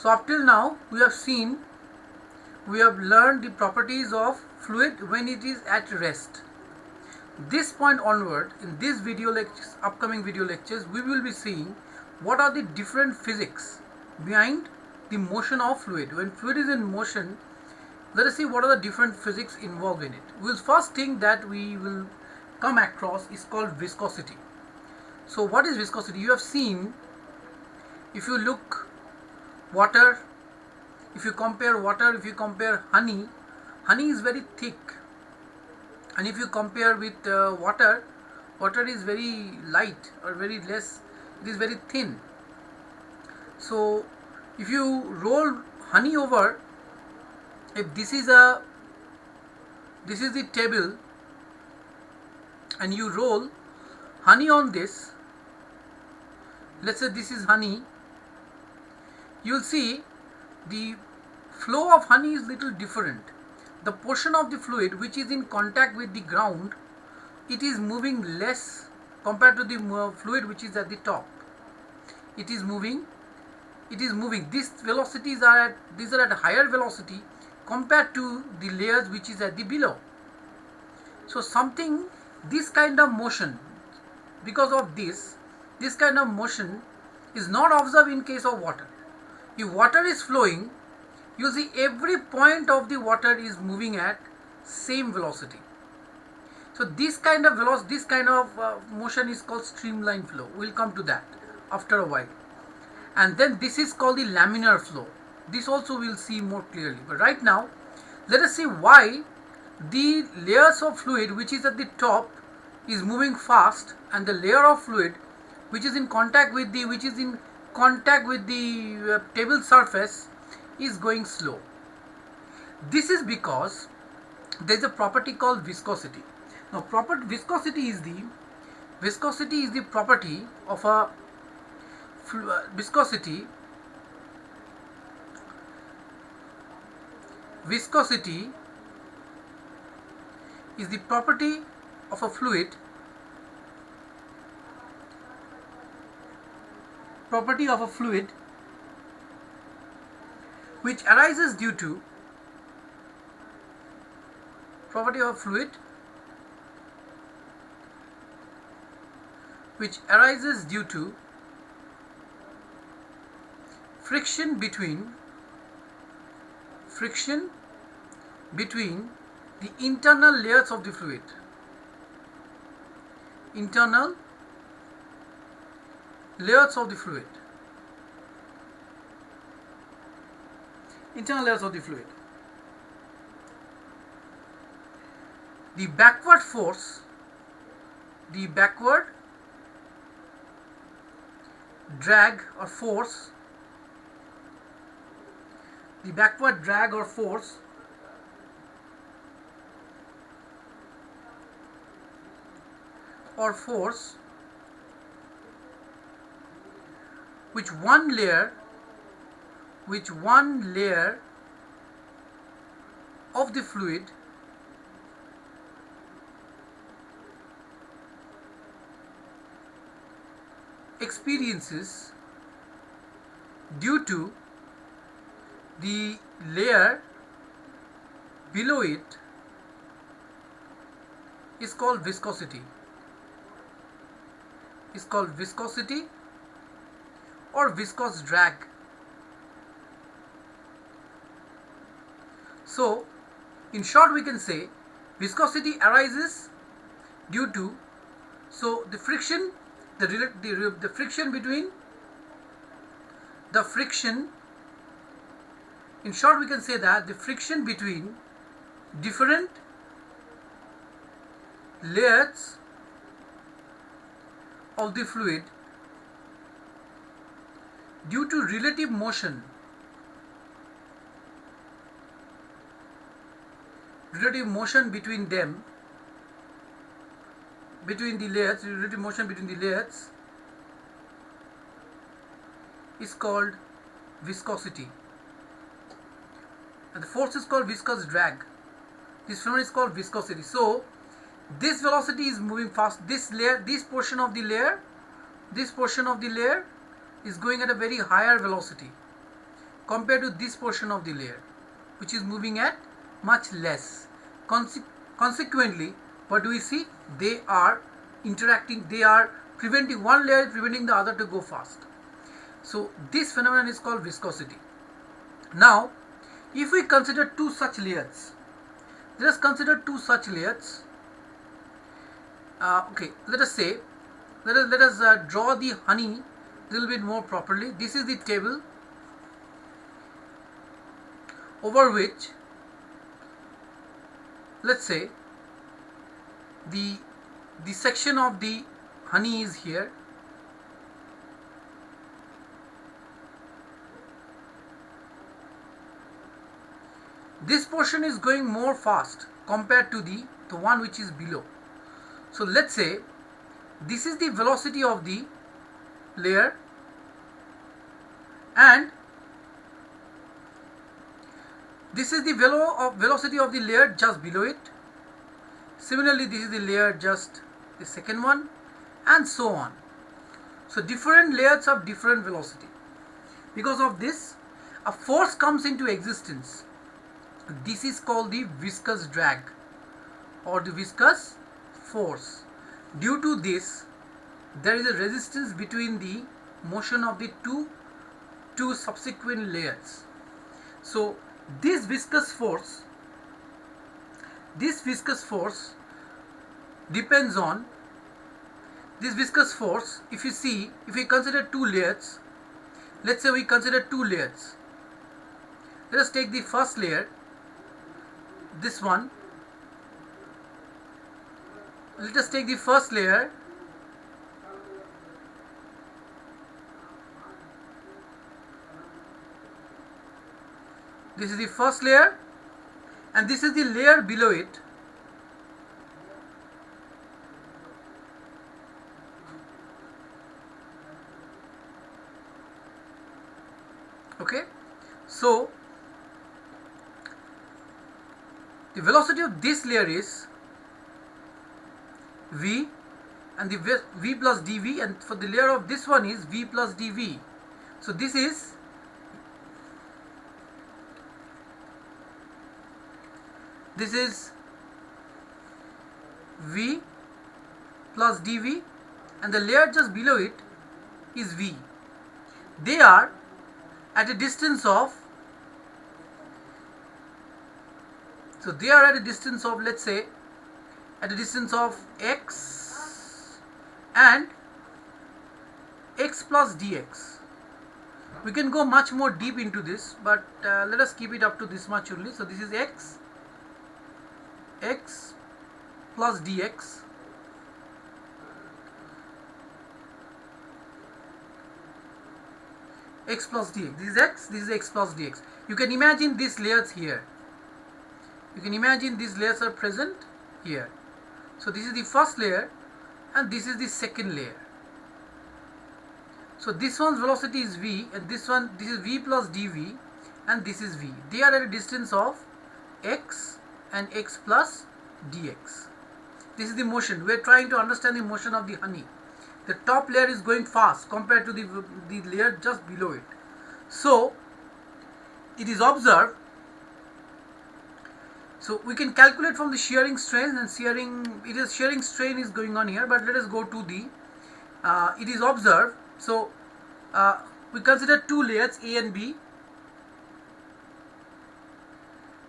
So up till now we have learned the properties of fluid when it is at rest. This point onward, in this video lectures, upcoming video lectures, we will be seeing what are the different physics behind the motion of fluid. When fluid is in motion, let us see what are the different physics involved in it. We'll first thing that we will come across is called viscosity. So what is viscosity? You have seen, if you look water, if you compare honey, honey is very thick, and if you compare with water, water is very light or very less, it is very thin. So if you roll honey over, if this is the table and you roll honey on this, let's say this is honey, you'll see the flow of honey is little different. The portion of the fluid which is in contact with the ground, it is moving less compared to the fluid which is at the top. It is moving. These velocities are at a higher velocity compared to the layers which is at the below. So this kind of motion, because of this kind of motion is not observed in case of water. If water is flowing, you see every point of the water is moving at same velocity. So this kind of motion is called streamline flow. We'll come to that after a while. And then this is called the laminar flow. This also we'll see more clearly. But right now, let us see why the layers of fluid which is at the top is moving fast, and the layer of fluid which is in contact with the table surface is going slow. This is because there is a property called viscosity. Now, viscosity is the property of a viscosity is the property of a fluid which arises due to friction between the internal layers of the fluid. Internal layers of the fluid. The backward drag or force which one layer of the fluid experiences due to the layer below it is called viscosity. Or viscous drag. So, in short, we can say viscosity arises due to the friction between in short, we can say that the friction between different layers of the fluid due to relative motion between the layers is called viscosity, and the force is called viscous drag. This phenomenon is called viscosity. So this velocity is moving fast. This portion of the layer is going at a very higher velocity. compared to this portion of the layer, which is moving at much less. Consequently, what do we see? They are interacting, they are preventing one layer, preventing the other to go fast. So this phenomenon is called viscosity. Now, if we consider two such layers, let us consider two such layers. Okay, let us say, let us draw the honey a little bit more properly. This is the table over which, let's say, the section of the honey is here. This portion is going more fast compared to the one which is below. So let's say this is the velocity of the layer, and this is the velocity of the layer just below it. Similarly, this is the layer just the second one, and so on. So different layers have different velocity. Because of this, a force comes into existence. This is called the viscous drag or the viscous force. Due to this, there is a resistance between the motion of the two subsequent layers. So this viscous force depends on this viscous force. If you see, if we consider two layers, let's say we consider two layers. Let us take the first layer, this one. Let us take the first layer. This is the first layer, and this is the layer below it. Okay, so the velocity of this layer is v, and the v plus dv, and for the layer of this one is v plus dv. So this is v plus dv, and the layer just below it is v. They are at a distance of, so they are at a distance of, let's say, at a distance of x and x plus dx. We can go much more deep into this, but let us keep it up to this much only. So this is x plus dx x plus dx. This is x, this is x plus dx. You can imagine these layers here. You can imagine these layers are present here. So this is the first layer, and this is the second layer. So this one's velocity is v, and this is v plus dv, and this is v. They are at a distance of x and x plus dx. This is the motion. We are trying to understand the motion of the honey. The top layer is going fast compared to the layer just below it. So it is observed. So we can calculate from the shearing strain, and shearing strain is going on here, but let us go to the it is observed. So we consider two layers A and B.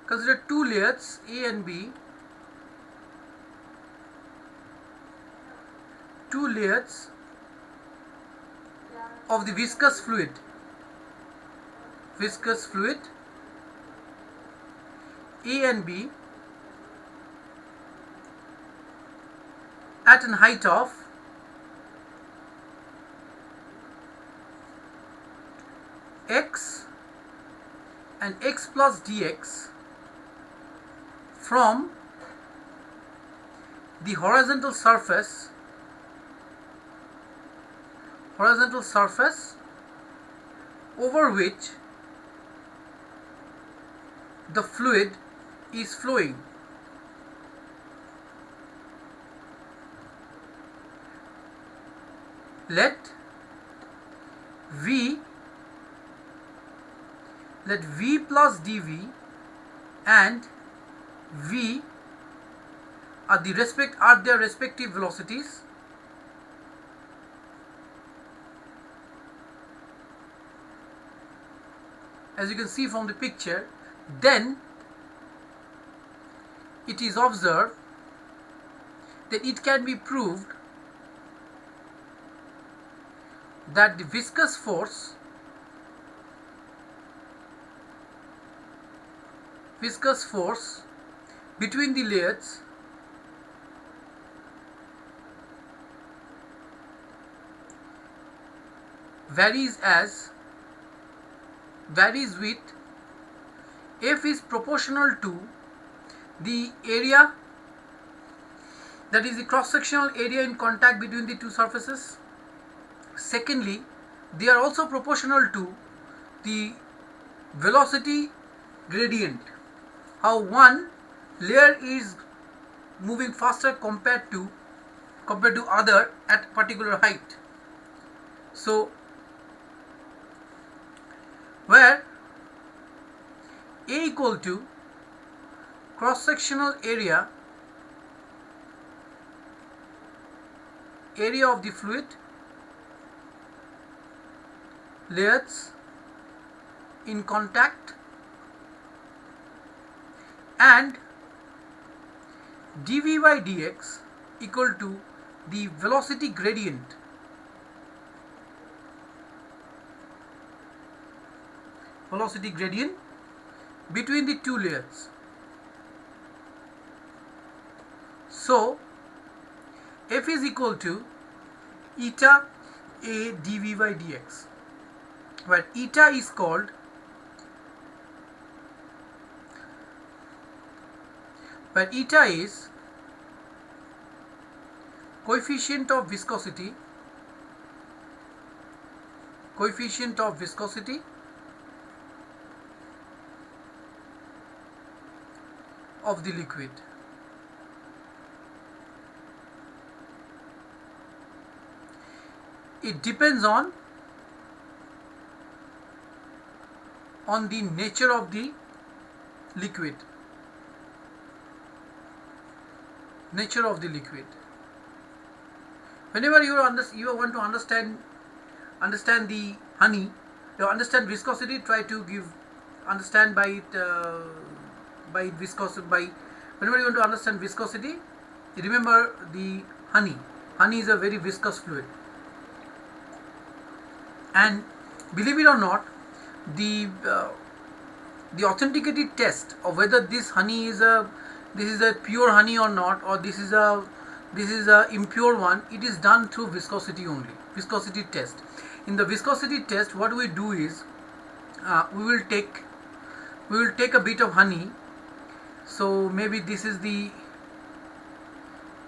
Consider two layers A and B. Two layers of the viscous fluid. Viscous fluid A and B at an height of x and x plus dx from the horizontal surface over which the fluid is flowing. Let V let v plus dv and v are their respective velocities, as you can see from the picture. Then it is observed that it can be proved that the viscous force between the layers varies with F is proportional to the area, that is the cross-sectional area in contact between the two surfaces. Secondly, they are also proportional to the velocity gradient, how one layer is moving faster compared to other at particular height. So where A equal to cross-sectional area of the fluid layers in contact, and dv by dx equal to the velocity gradient between the two layers. So F is equal to eta A dv by dx, where eta is called coefficient of viscosity of the liquid. It depends on the nature of the liquid. Whenever you want to understand the honey, you understand viscosity, try to understand by viscosity. Whenever you want to understand viscosity, remember the honey. Honey is a very viscous fluid, and believe it or not, the authenticity test of whether this honey is a pure honey or not, or this is a impure one, it is done through viscosity only. Viscosity test. In the viscosity test, what we do is we will take a bit of honey. So maybe this is the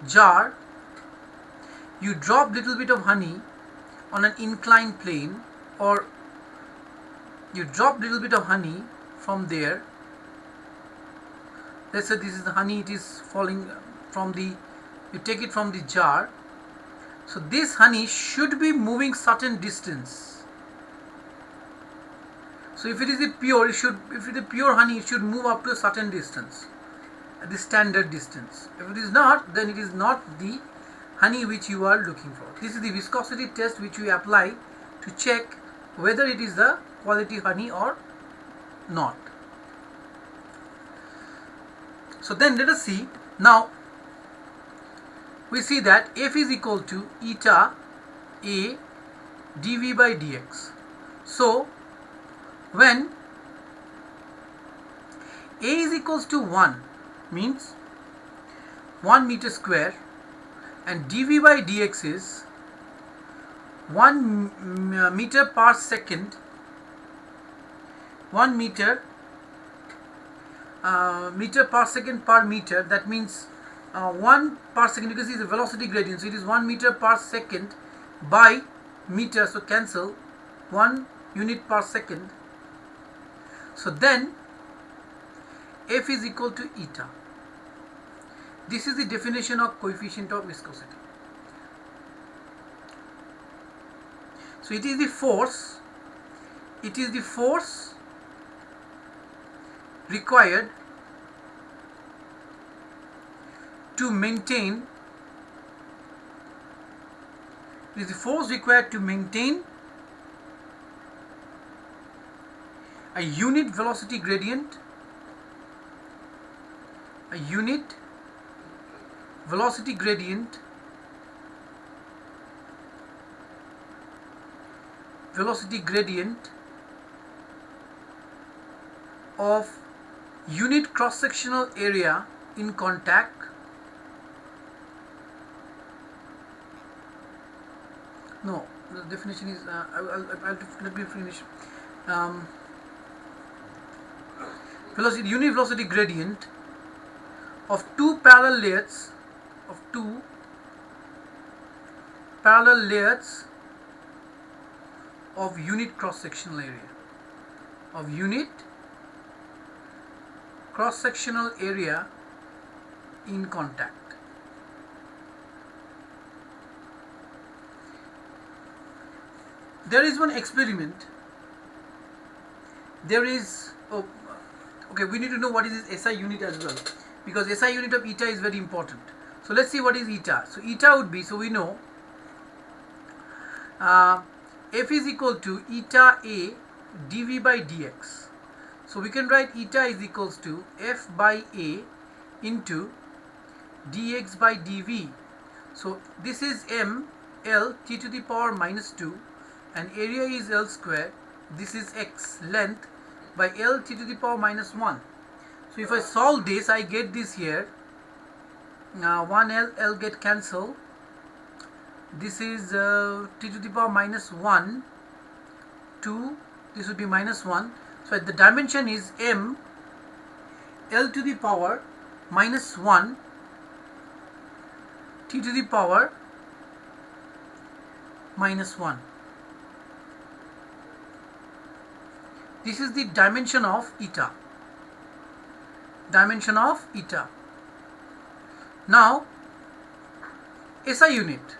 jar. You drop little bit of honey on an inclined plane, or you drop little bit of honey from there. Let's say this is the honey, it is falling from you take it from the jar. So this honey should be moving certain distance. So if it is pure honey, it should move up to a certain distance, the standard distance. If it is not, then it is not the honey which you are looking for. This is the viscosity test which we apply to check whether it is the quality honey or not. So then let us see. Now we see that F is equal to eta A dv by dx. So when A is equals to 1, means 1 meter square, and dv by dx is 1 meter per second, 1 meter per second per meter. That means 1 per second, because it's a velocity gradient, so it is 1 meter per second by meter, so cancel 1 unit per second. So then F is equal to eta. This is the definition of coefficient of viscosity. So it is the force required to maintain is the force required to maintain a unit velocity gradient, a unit velocity gradient of unit cross-sectional area in contact no the definition is let me finish unit velocity gradient of two parallel layers of unit cross-sectional area in contact. There is one experiment. We need to know what is this SI unit as well, because SI unit of eta is very important. So let's see what is eta. So eta would be, so we know F is equal to eta A dV by dx. So we can write eta is equals to F by A into dx by dV. So this is m L t to the power minus 2 and area is L square. This is x, length, by L t to the power minus 1. So if I solve this, I get this here. Now 1 L get cancelled. This is t to the power minus 1, 2, this would be minus 1. So the dimension is m L to the power minus 1 t to the power minus 1. This is the dimension of eta. Now SI unit.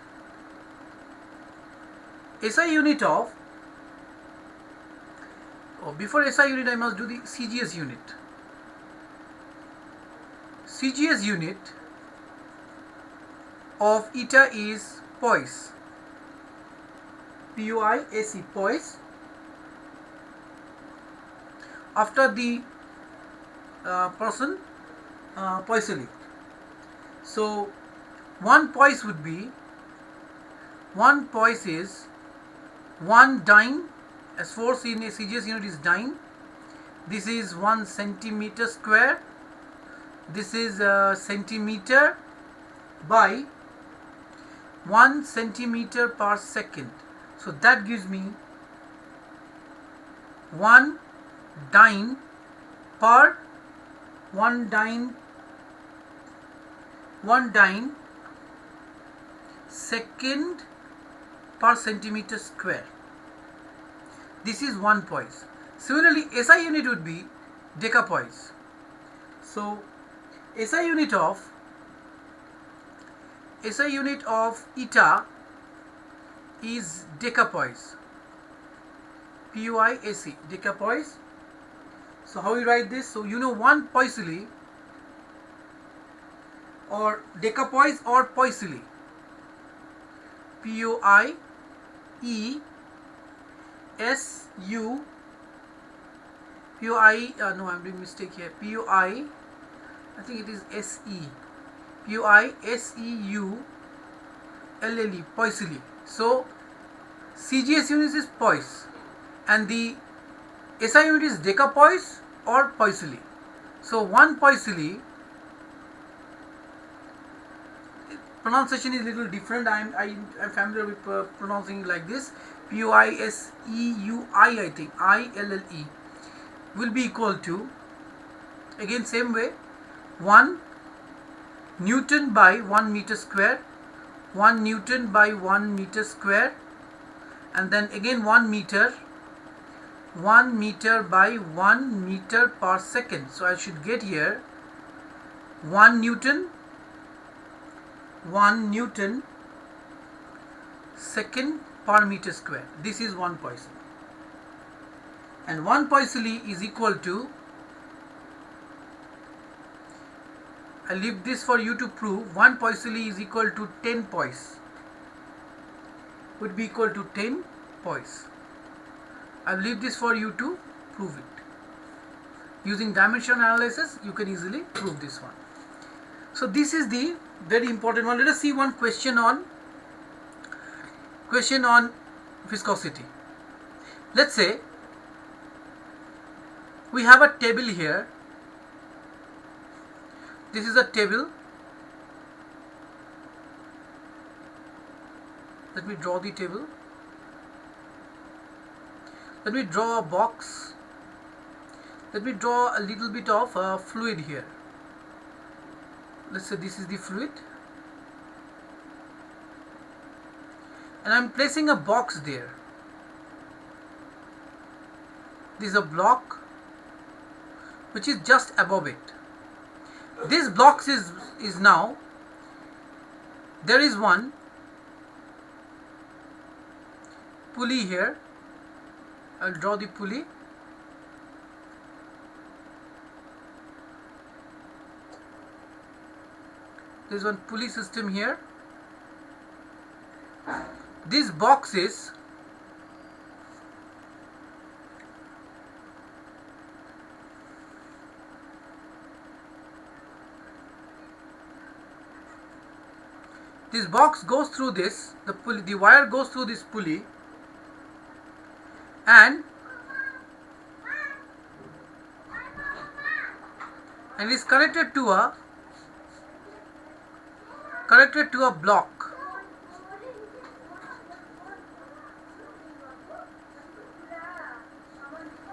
Before SI unit I must do the CGS unit. CGS unit of eta is poise. P-O-I-S-E, poise. After the person poisily. So one poise is 1 dyne, as force in a CGS unit is dyne. This is 1 centimeter square. This is centimeter by 1 centimeter per second. So that gives me 1 dyne per 1 dyne second per centimeter square. This is 1 poise. Similarly, SI unit would be decapoise. So SI unit of eta is decapoise. P-O-I-S-E, decapoise. So how we write this? So you know 1 poisily or decapoise or poisily. P-O-I-E-S-U no, I'm doing mistake here. I think it is S-E. P-O-I-S-E-U-L-L-E, poisily. So CGS unit is poise and the SI unit is decapoise or poisily. So 1 poisily, pronunciation is little different. I am familiar with pronouncing like this. P-O-I-S-E-U-I, I think, I-L-L-E, will be equal to, again same way, 1 Newton by 1 meter square, 1 Newton by 1 meter square, and then again 1 meter by 1 meter per second. So I should get here 1 Newton second per meter square. This is 1 poisson. And 1 poisson is equal to I leave this for you to prove. 1 poisili is equal to 10 poise. Would be equal to 10 poise. I'll leave this for you to prove it. Using dimension analysis, you can easily prove this one. So this is the very important one. Let us see one question on viscosity. Let's say we have a table here. This is a table. Let me draw the table. Let me draw a box. Let me draw a little bit of fluid here. Let's say this is the fluid. And I'm placing a box there. This is a block which is just above it. This block is now, there is one pulley here. I'll draw the pulley. There is one pulley system here. This box is goes through this, the pulley, the wire goes through this pulley and is connected to a block.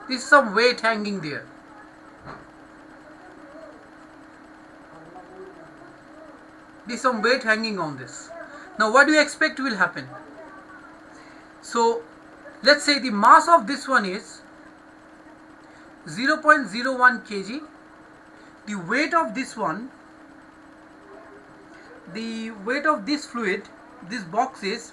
There is some weight hanging there. There is some weight hanging on this. Now what do you expect will happen? So let's say the mass of this one is 0.01 kg. The weight of this one, the weight of this fluid, this box is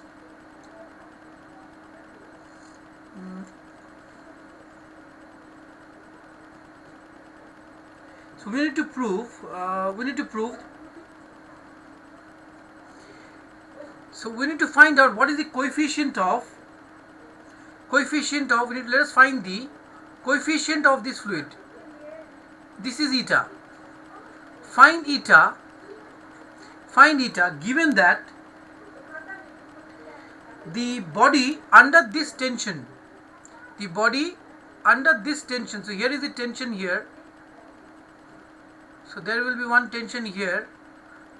so we need to prove so we need to find out what is the coefficient of let us find the coefficient of this fluid. This is eta. Find eta given that the body under this tension, so here is the tension here, so there will be one tension here,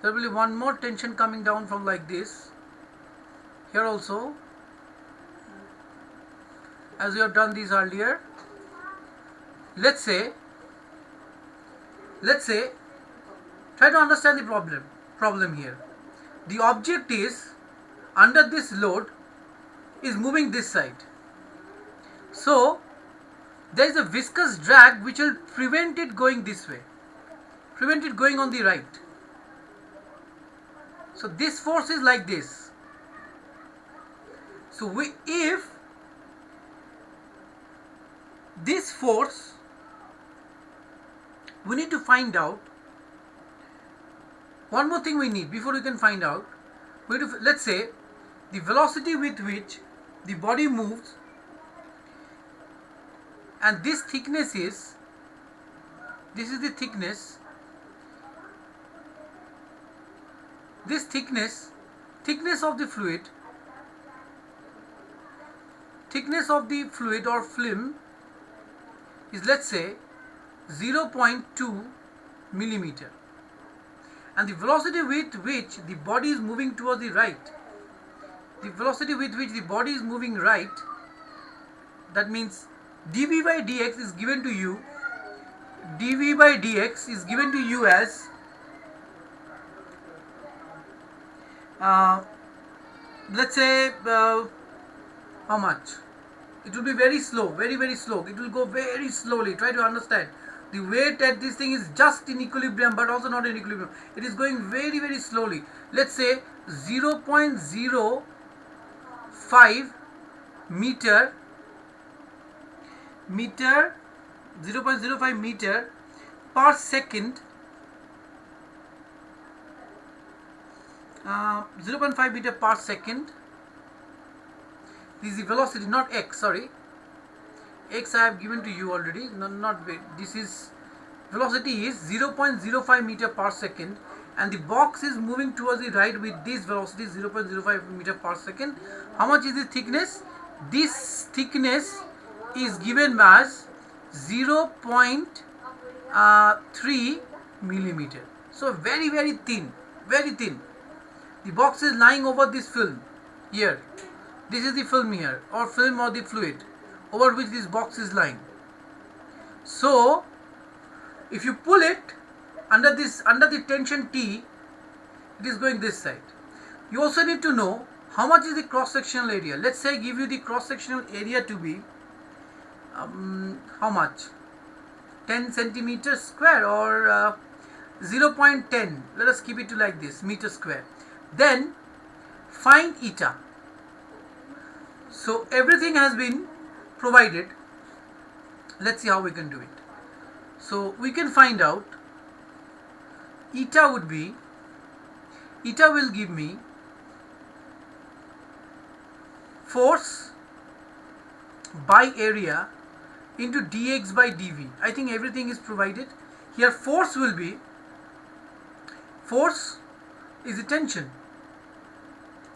there will be one more tension coming down from like this, here also, as we have done this earlier. Let's say try to understand the problem here. The object is under this load is moving this side, so there is a viscous drag which will prevent it going this way, prevent it going on the right. So this force is like this. So if this force, we need to find out one more thing. We need, before we can find out, let's say the velocity with which the body moves, and this thickness is, this is the thickness, this thickness of the fluid, or film is, let's say, 0.2 millimeter, and the velocity with which the body is moving towards the right, that means dV by dx is given to you, as let's say how much? It will be very slow, very slow. It will go very slowly. Try to understand. The weight at this thing is just in equilibrium, but also not in equilibrium. It is going very slowly. Let's say 0.05 meter 0.05 meter per second 0.5 meter per second. This is the velocity, not x, sorry. X I have given to you already, not this is velocity is 0.05 meter per second, and the box is moving towards the right with this velocity 0.05 meter per second. How much is the thickness? This thickness is given as 0.3 millimeter. So very thin, very thin. The box is lying over this film here. This is the film here, or film or the fluid over which this box is lying. So if you pull it under the tension T, it is going this side. You also need to know how much is the cross sectional area. Let's say I give you the cross sectional area to be how much, 10 centimeters square, or 0.10, let us keep it to like this, meter square. Then find eta. So everything has been provided. Let's see how we can do it. So we can find out eta would be, eta will give me force by area into dx by dv. I think everything is provided. Here force will be, force is the tension.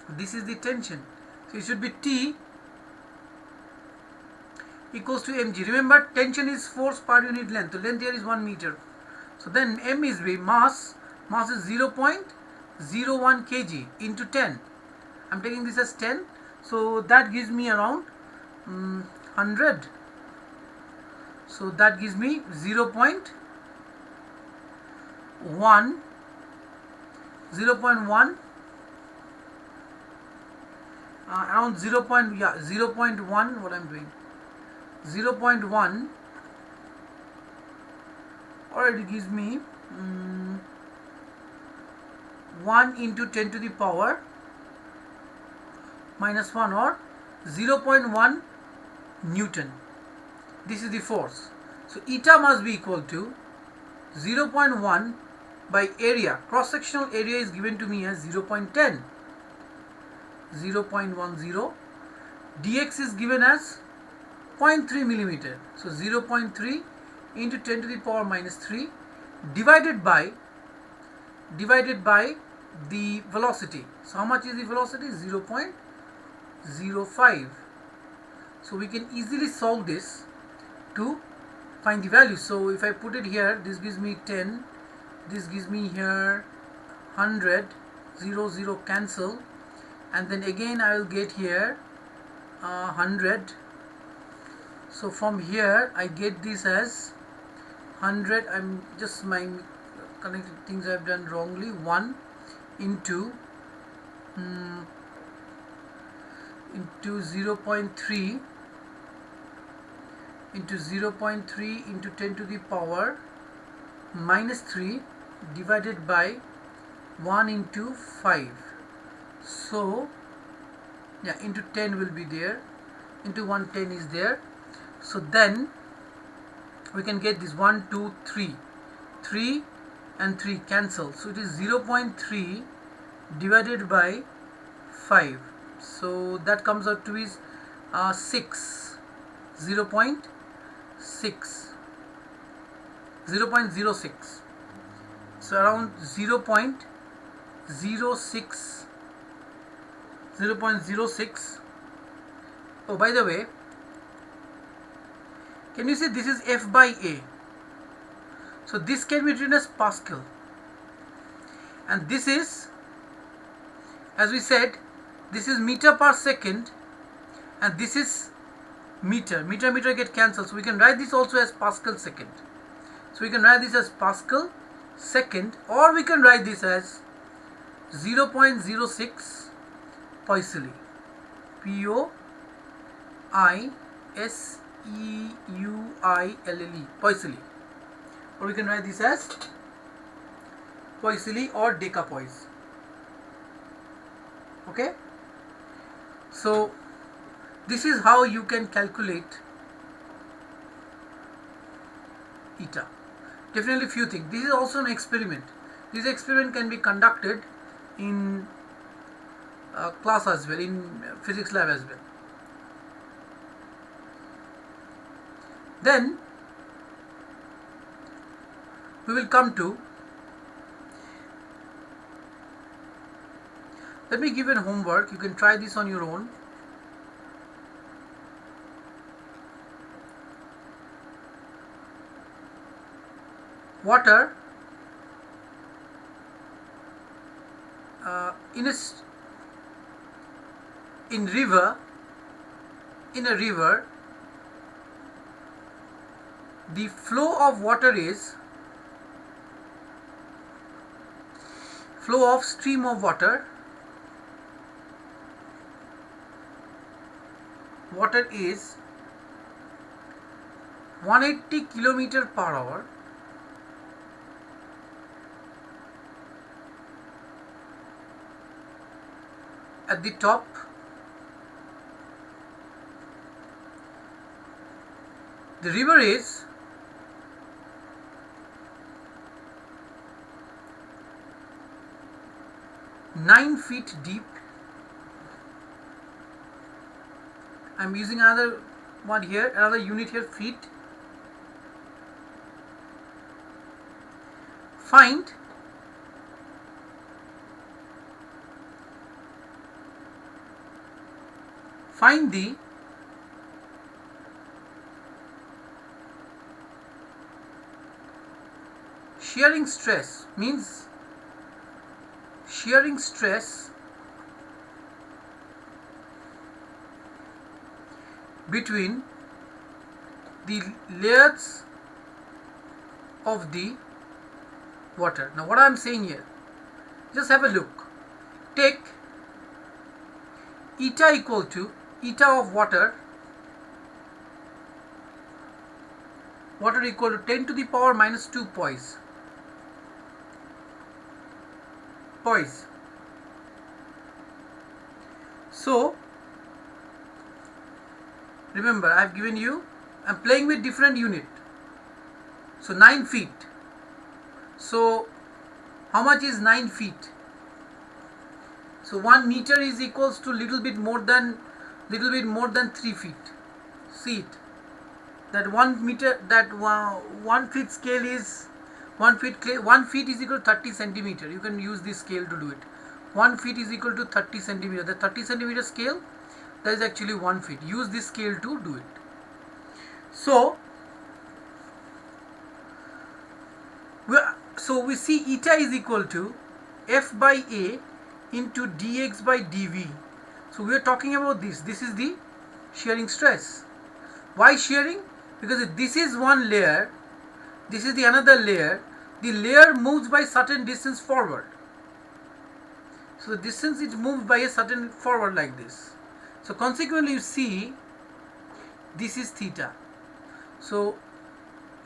This is the tension. So it should be T equals to mg. Remember, tension is force per unit length. So length here is 1 meter. So then m is the mass. Mass is 0.01 kg into 10. I'm taking this as 10. So that gives me around 100. So that gives me 0.1 around 0.1, what I'm doing, 0.1, or it gives me 1 into 10 to the power minus 1, or 0.1 Newton. This is the force. So eta must be equal to 0.1 by area. Cross sectional area is given to me as 0.10. 0.10. dx is given as 0.3 millimeter. So 0.3 into 10 to the power minus 3 divided by the velocity. So how much is the velocity? 0.05. So we can easily solve this to find the value. So if I put it here, this gives me 10, this gives me here 100, 0 cancel, and then again I will get here 100. So from here I get this as 100. I'm just, my connected things I've done wrongly. 1 into 0.3 into 0.3 into 10 to the power minus 3 divided by 1 into 5. So yeah, into 10 will be there, into 110 is there. So then we can get this 1, 2, 3, 3 and 3 cancel. So it is 0.3 divided by 5. So that comes out to is 6, 0.6, 0.06. So around 0.06, 0.06. Oh, by the way, can you see this is F by A? So this can be written as Pascal, and this is, as we said, this is meter per second, and this is meter. Meter get cancelled, so we can write this also as Pascal second. So we can write this as Pascal second, or we can write this as 0.06 Poiseuille, Poiseuille, Poiseuille, or we can write this as Poiseuille or decapoise. Okay, so this is how you can calculate eta. Definitely few things. This is also an experiment. This experiment can be conducted in class as well, in physics lab as well. Then we will come to, let me give you a homework, you can try this on your own. Water in a river, the flow of water is flow of stream of water is 180 km per hour at the top. The river is 9 feet deep. I'm using another one here, another unit here, feet. Find the shearing stress, means shearing stress between the layers of the water. Now what I am saying here, just have a look. Take eta equal to eta of water equal to 10 to the power minus 2 poise. So remember, I have given you, I am playing with different unit. So 9 feet. So how much is 9 feet? So 1 meter is equals to little bit more than 3 feet. See it. That 1 meter, that 1 feet scale is 1 feet is equal to 30 centimeter. You can use this scale to do it. 1 feet is equal to 30 centimeter. The 30 centimeter scale, that is actually 1 feet. Use this scale to do it. So we see eta is equal to F by A into dx by dv. So we are talking about this. This is the shearing stress. Why shearing? Because if this is one layer, this is the another layer, the layer moves by certain distance forward. So the distance is moved by a certain forward like this. So consequently you see this is theta. So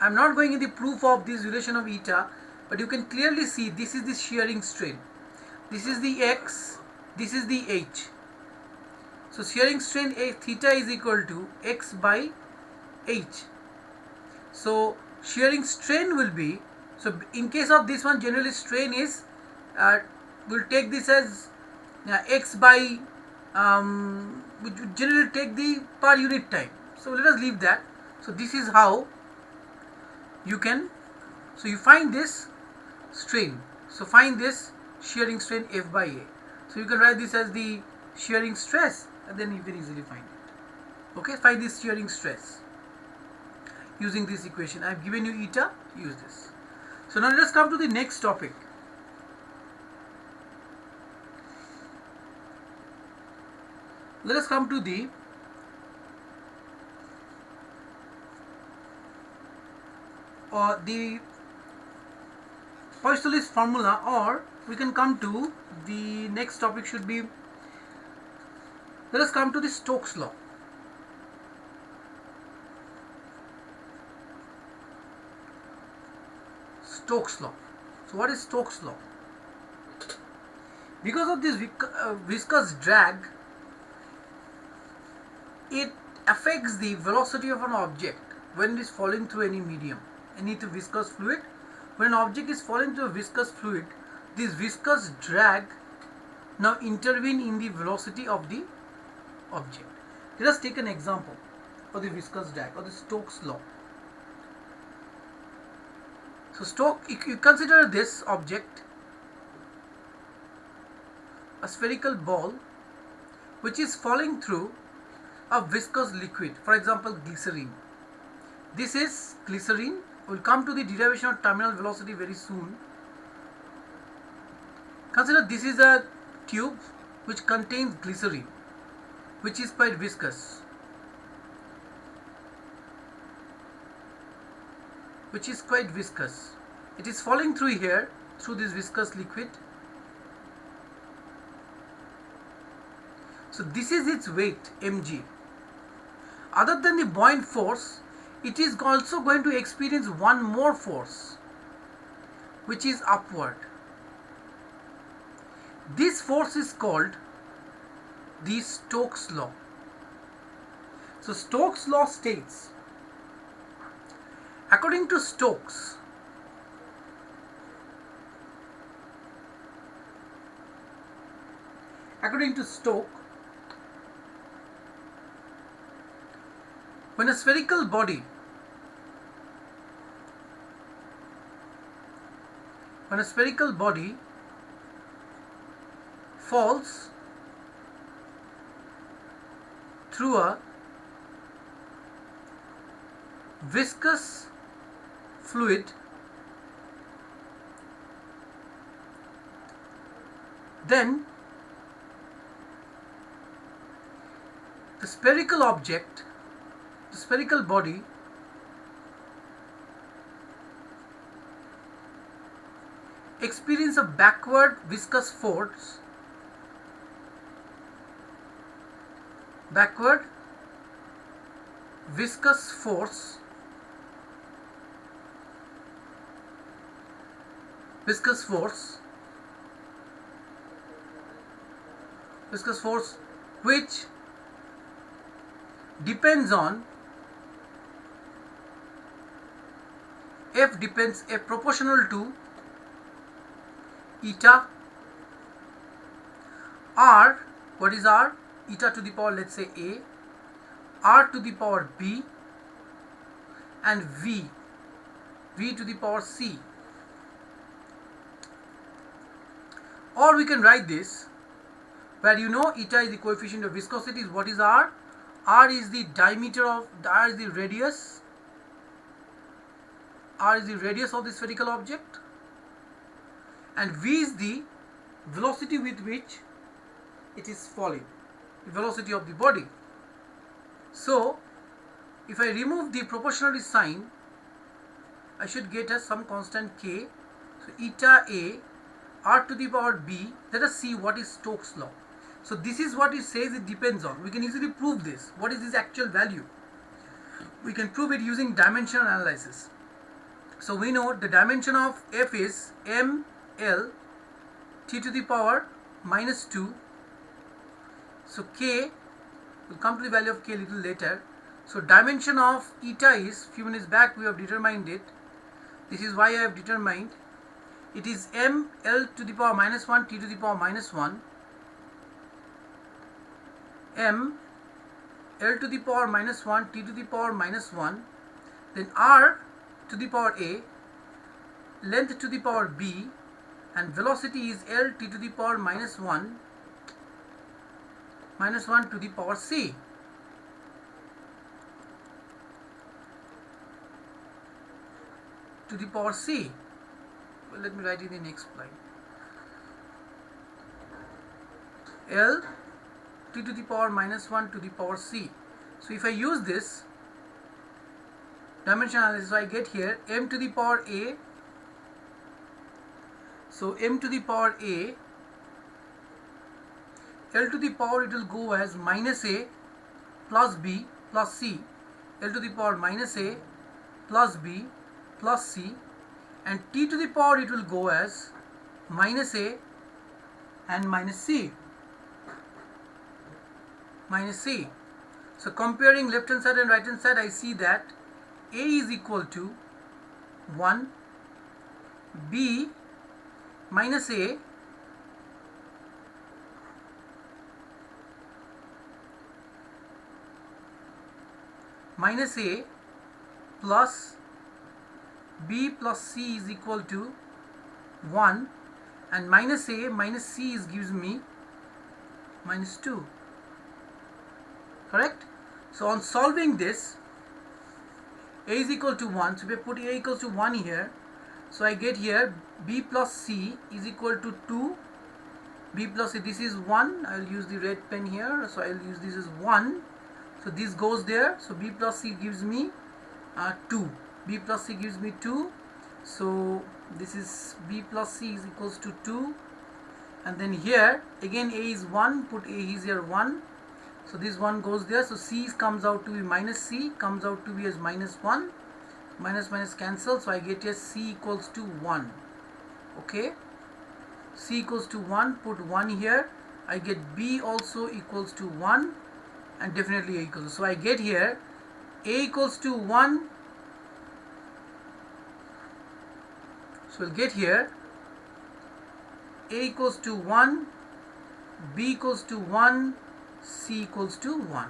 I am not going in the proof of this relation of eta, but you can clearly see this is the shearing strain. This is the x, this is the h. So shearing strain theta is equal to x by h. So shearing strain will be, so in case of this one, generally strain is, we'll take this as x by, we generally take the per unit time. So let us leave that. So this is how you can, so you find this strain. So find this shearing strain F by A. So you can write this as the shearing stress, and then you can easily find it. Okay, find this shearing stress using this equation. I have given you eta, use this. So now let us come to the next topic. Let us come to the Poiseuille's formula, or we can come to the next topic should be, let us come to the Stokes law. Stokes law. So what is Stokes law? Because of this viscous drag, it affects the velocity of an object when it is falling through any medium, any viscous fluid. When an object is falling through a viscous fluid, this viscous drag now intervene in the velocity of the object. Let us take an example for the viscous drag or the Stokes law. So you consider this object a spherical ball which is falling through a viscous liquid, for example glycerine. This is glycerine. We will come to the derivation of terminal velocity very soon. Consider this is a tube which contains glycerine, which is quite viscous. It is falling through here, through this viscous liquid. So this is its weight, mg. Other than the buoyant force, it is also going to experience one more force, which is upward. This force is called the Stokes law. So Stokes law states, according to Stokes, when a spherical body falls through a viscous fluid, then the spherical body experience a backward viscous force, which depends on F proportional to eta r. What is r? Eta to the power, let's say a, r to the power b, and v to the power c. Or we can write this, where eta is the coefficient of viscosity. What is r? R is the radius of the spherical object, and v is the velocity with which it is falling, the velocity of the body. So if I remove the proportionality sign, I should get some constant k. So eta a, r to the power b. Let us see what is Stokes law. So this is what it says it depends on. We can easily prove this. What is this actual value? We can prove it using dimensional analysis. So we know the dimension of F is ml t to the power minus 2. So k, we'll come to the value of k a little later. So dimension of eta is, few minutes back we have determined it. This is why I have determined. It is ml to the power minus 1 t to the power minus 1. M L to the power minus 1 t to the power minus 1, then r to the power a, length to the power b, and velocity is L t to the power minus 1 to the power c. Well, let me write it in the next line. L t to the power minus 1 to the power c. So if I use this dimension analysis, I get here m to the power a. So m to the power a, L to the power, it will go as minus a plus b plus c, L to the power minus a plus b plus c, and t to the power it will go as minus a and minus c. So comparing left hand side and right hand side, I see that a is equal to 1, b minus a minus A plus B plus C is equal to 1, and minus A minus C gives me minus 2. Correct? So on solving this, A is equal to 1, so we put A equals to 1 here. So I get here B plus C is equal to 2. B plus C, this is 1. I will use the red pen here, so I will use this as 1. So this goes there. So B plus C gives me 2. B plus C gives me 2. So this is B plus C is equals to 2. And then here again A is 1. Put A is here 1. So this 1 goes there. So C comes out to be minus C, comes out to be as minus 1. Minus minus cancel. So I get here C equals to 1. Okay. C equals to 1. Put 1 here. I get B also equals to 1. And definitely A equals. So I get here A equals to 1. So we'll get here A equals to 1, B equals to 1, C equals to 1.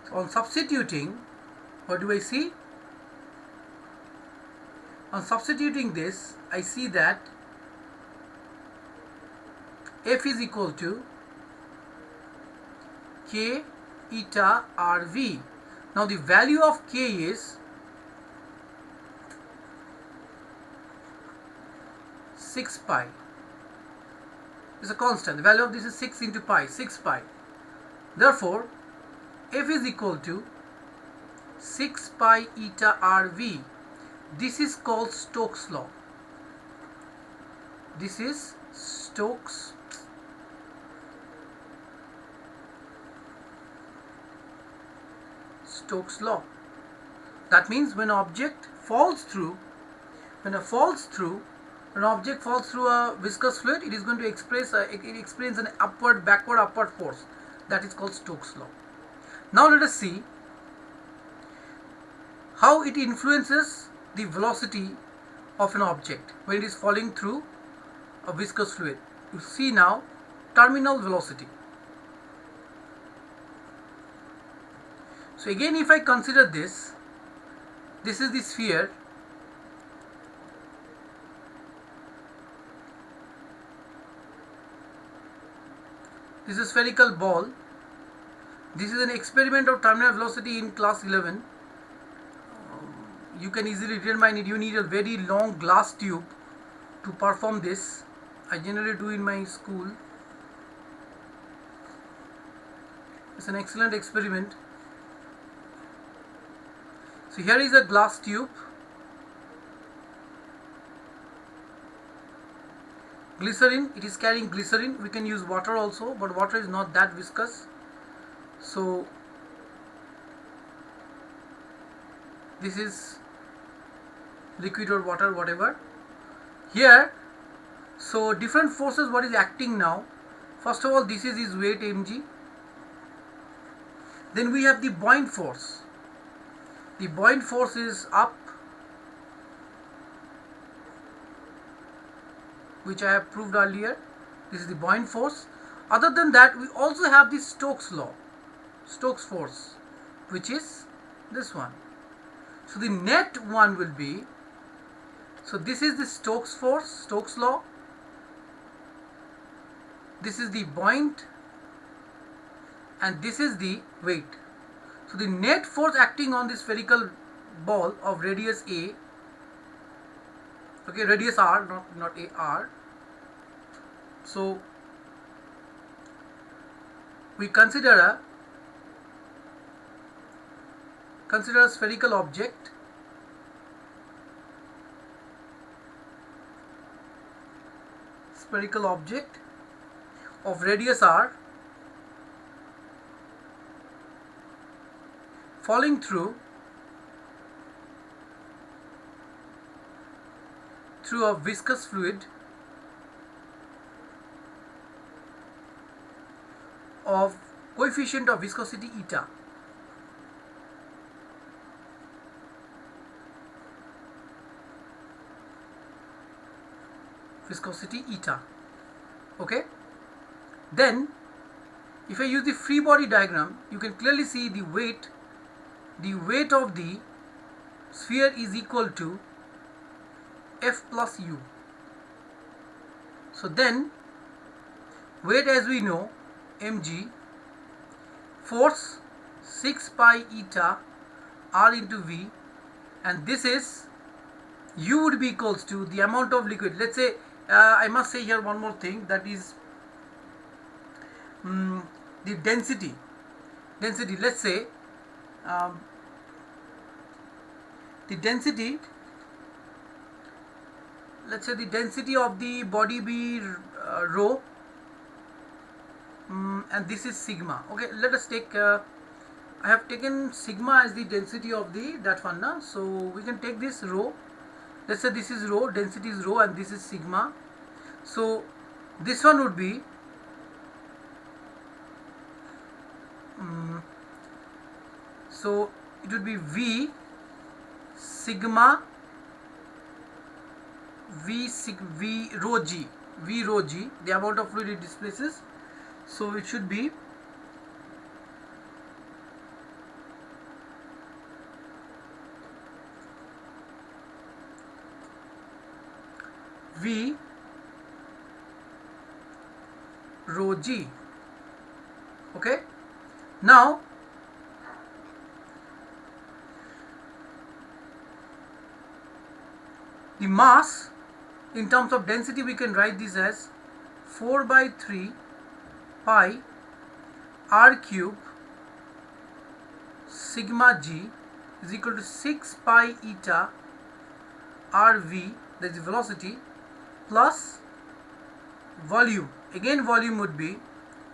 So on substituting, what do I see? On substituting this, I see that F is equal to K eta RV. Now the value of K is 6 pi. It's a constant. The value of this is 6 into pi, 6 pi. Therefore, F is equal to 6 pi eta RV. This is called Stokes' law. This is Stokes' law. That means when an object falls through, an object falls through a viscous fluid, it is going to experience an backward, upward force. That is called Stokes' law. Now let us see how it influences the velocity of an object when it is falling through a viscous fluid. You see now terminal velocity. So again, if I consider this is the sphere. This is a spherical ball. This is an experiment of terminal velocity in class 11. You can easily determine it. You need a very long glass tube to perform this. I generally do in my school. It's an excellent experiment. So here is a glass tube. Glycerin, it is carrying glycerin. We can use water also, but water is not that viscous. So this is liquid or water, whatever. Here, so different forces, what is acting now? First of all, this is his weight mg. Then we have the buoyant force. The buoyant force is up, which I have proved earlier. This is the buoyant force. Other than that, we also have the Stokes' law, Stokes' force, which is this one. So the net one will be, so this is the Stokes' force, Stokes' law. This is the buoyant, and this is the weight. So the net force acting on this spherical ball of radius A, okay, radius R, not A, R. So we consider a spherical object. Spherical object of radius R falling through a viscous fluid of coefficient of viscosity eta. Viscosity eta. Okay. Then If I use the free body diagram, you can clearly see the weight of the sphere is equal to F plus U. So then weight, as we know, mg, force 6 pi eta r into v, and this is U would be equals to the amount of liquid. Let's say I must say here one more thing, that is the density. Let's say the density of the body be rho, and this is sigma. Okay, let us take I have taken sigma as the density of the that one now, so we can take this rho. Let's say this is rho, density is rho, and this is sigma. So this one would be so it would be V sigma V rho g, the amount of fluid it displaces. So it should be V rho g. Okay, now the mass in terms of density, we can write this as 4 by 3 pi r cube sigma g is equal to 6 pi eta rv, that is velocity, plus volume. Again volume would be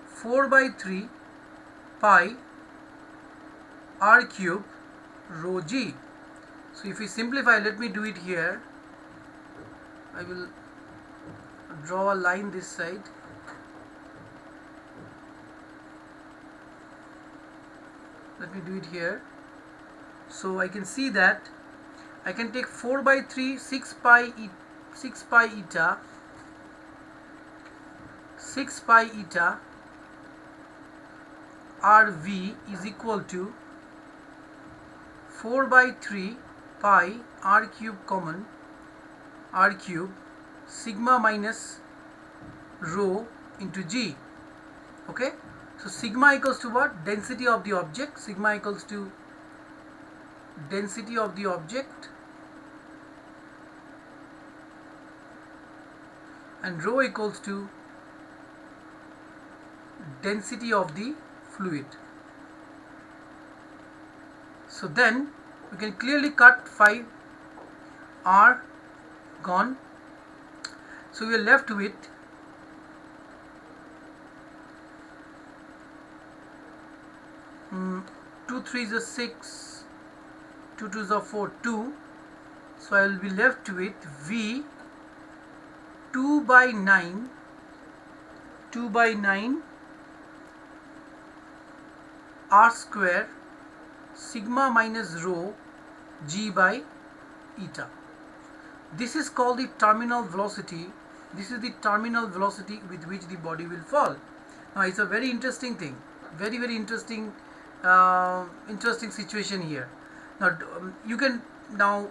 4 by 3 pi r cube rho g. So if we simplify, let me do it here. I will draw a line this side. Let me do it here. So I can see that I can take 4 by 3 6 pi eta rv is equal to 4 by 3 pi r cube common r cube sigma minus rho into g. Okay, so sigma equals to what? Density of the object. Sigma equals to density of the object, and rho equals to density of the fluid. So then we can clearly cut 5 r gone. So we are left with 2 3s are 6, 2 2s are 4, 2. So I will be left with V 2 by 9 r square sigma minus rho g by eta. This is called the terminal velocity. This is the terminal velocity with which the body will fall. Now it's a very interesting thing, very interesting situation here. Now you can now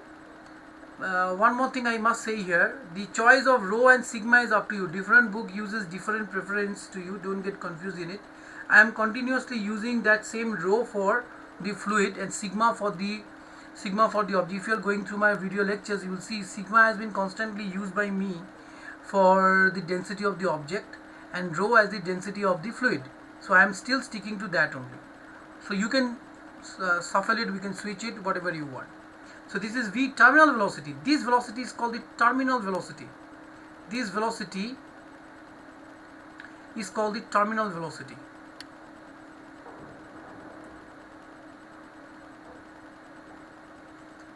one more thing I must say here, the choice of rho and sigma is up to you. Different book uses different preference to you, don't get confused in it. I am continuously using that same rho for the fluid and sigma for the object. If you are going through my video lectures, you will see sigma has been constantly used by me for the density of the object and rho as the density of the fluid. So I am still sticking to that only. So you can shuffle it, we can switch it, whatever you want. So this is V terminal velocity. This velocity is called the terminal velocity. This velocity is called the terminal velocity.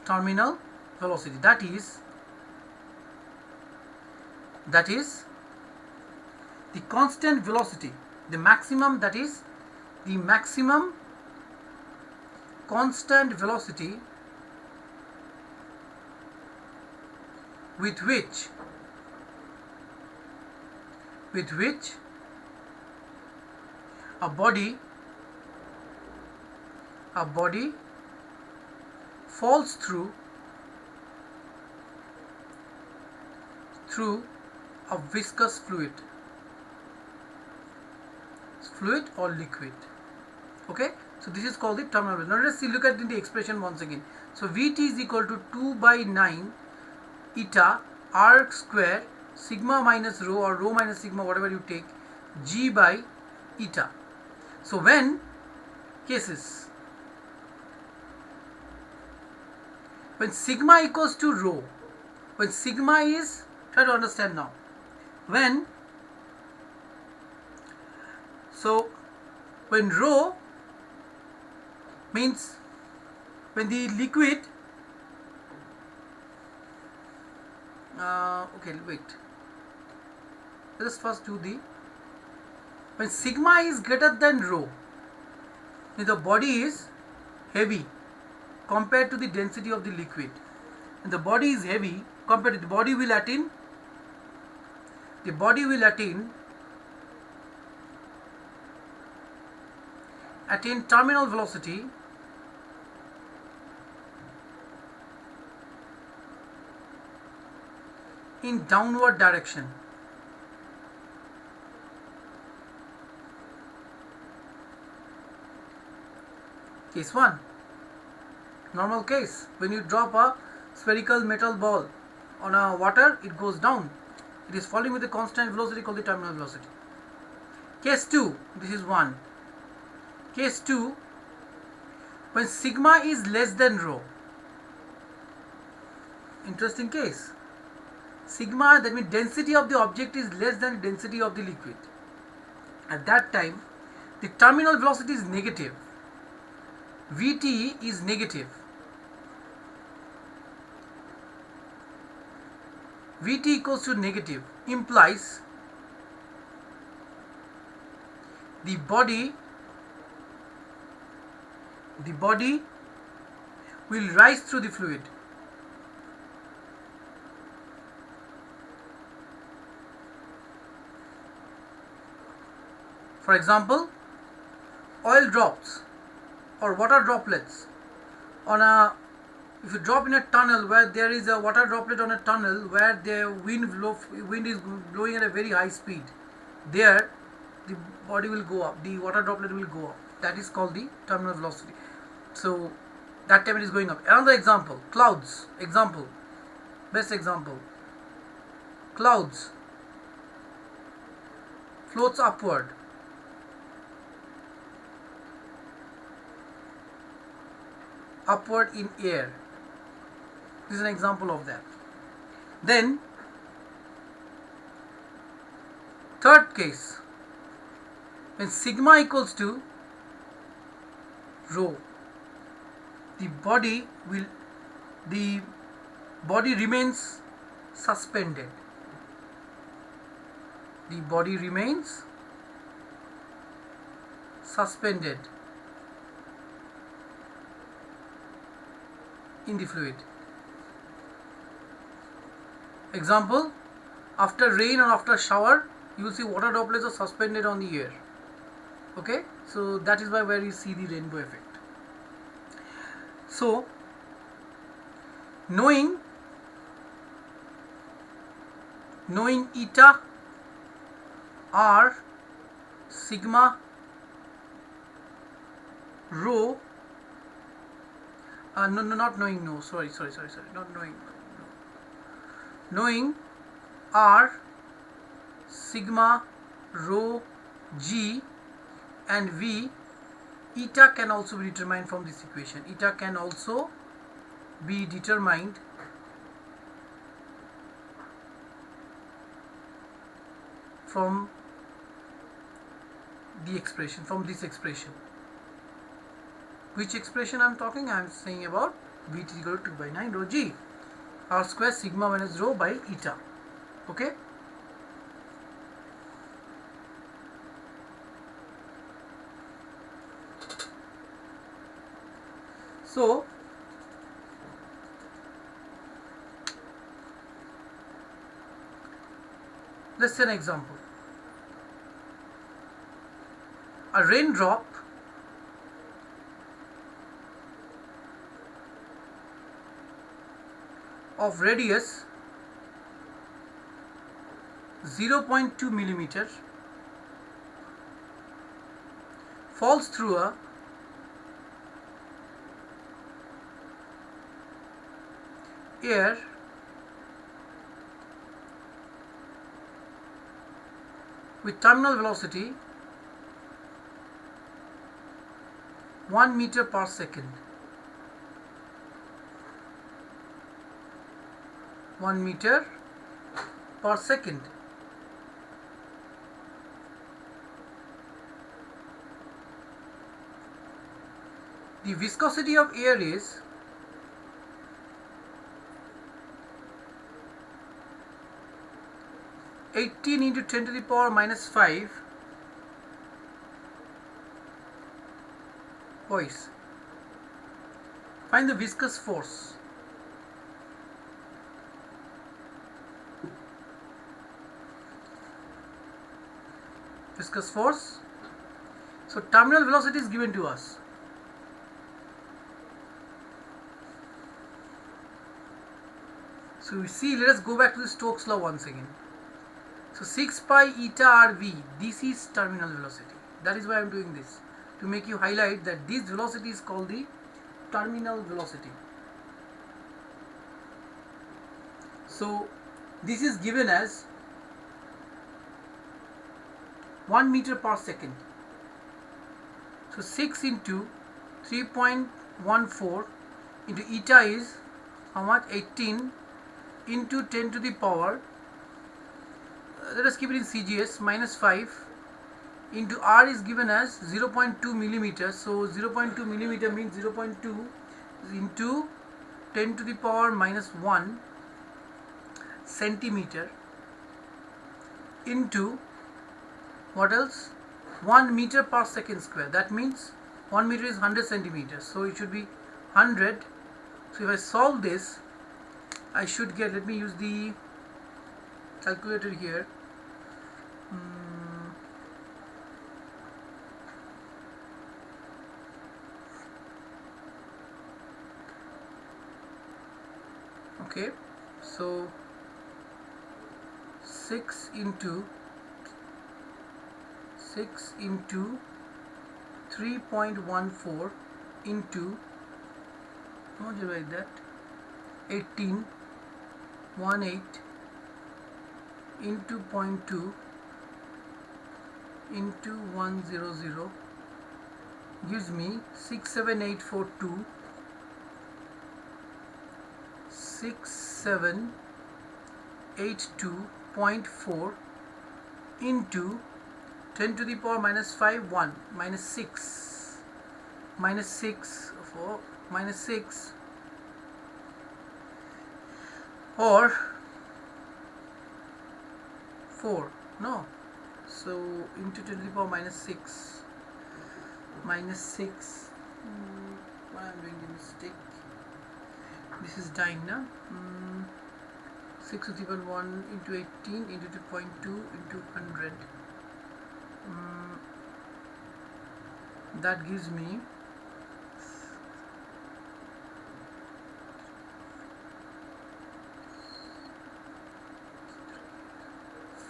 Terminal velocity, that is the constant velocity, the maximum, that is the maximum constant velocity with which a body falls through a viscous fluid or liquid. Okay, so this is called the terminal velocity. Now let's see, look at the expression once again. So Vt is equal to 2 by 9 eta r square sigma minus rho or rho minus sigma, whatever you take, g by eta. So when cases, when sigma equals to rho, when sigma is, try to understand now, when rho means when the liquid, okay, wait, let us first do the, when sigma is greater than rho, the body is heavy compared to the density of the liquid, and the body is heavy compared to the body will attain terminal velocity in downward direction. Case 1, normal case, when you drop a spherical metal ball on a water, it goes down. It is falling with a constant velocity called the terminal velocity. Case 2, this is 1. Case 2, when sigma is less than rho. Interesting case. Sigma, that means density of the object, is less than density of the liquid. At that time, the terminal velocity is negative. Vt is negative. Vt equals to negative implies the body will rise through the fluid. For example, oil drops or water droplets on a, if you drop in a tunnel where there is a water droplet on a tunnel where the wind is blowing at a very high speed, there the body will go up, the water droplet will go up. That is called the terminal velocity. So that time it is going up. Another example, clouds. Best example, clouds floats upward. In air. This is an example of that. Then third case, when sigma equals to rho, the body remains suspended. The body remains suspended in the fluid. Example, after rain or after shower, you will see water droplets are suspended on the air. Okay, so that is where you see the rainbow effect. So knowing eta, r, sigma, rho, not knowing, knowing r, sigma, rho, g and v, eta can also be determined from this equation. Eta can also be determined from the expression, from this expression. Which expression I am talking? I am saying about V is equal to 2 by 9 rho g, r square sigma minus rho by eta. Okay. So let's say an example. a raindrop of radius 0.2 millimeter falls through a air with terminal velocity 1 meter per second. 1 meter per second. The viscosity of air is 18 into 10 to the power minus 5 boys. Find the viscous force. Viscous force. So terminal velocity is given to us. So we see, let us go back to the Stokes law once again. So 6 pi eta rv, this is terminal velocity. That is why I am doing this, to make you highlight that this velocity is called the terminal velocity. So this is given as 1 meter per second. So 6 into 3.14 into eta is how much? 18 into 10 to the power, let us keep it in CGS, minus 5 into R is given as 0.2 millimeter. So 0.2 millimeter means 0.2 into 10 to the power minus 1 centimeter into what else? 1 meter per second square. That means 1 meter is 100 centimeters. So it should be 100. So if I solve this, I should get, let me use the calculator here. Okay, so 6 into 3.14 into, how much do I write that? 18 into 0.2 into 100 gives me 67842 6782.4 into 10 to the power minus 5 1 minus 6 4 minus 6 or 4, no, so into 10 to the power minus 6 why I am doing the mistake, this is dying now. 6 to the power 1 into 18 into 2.2 into 100, that gives me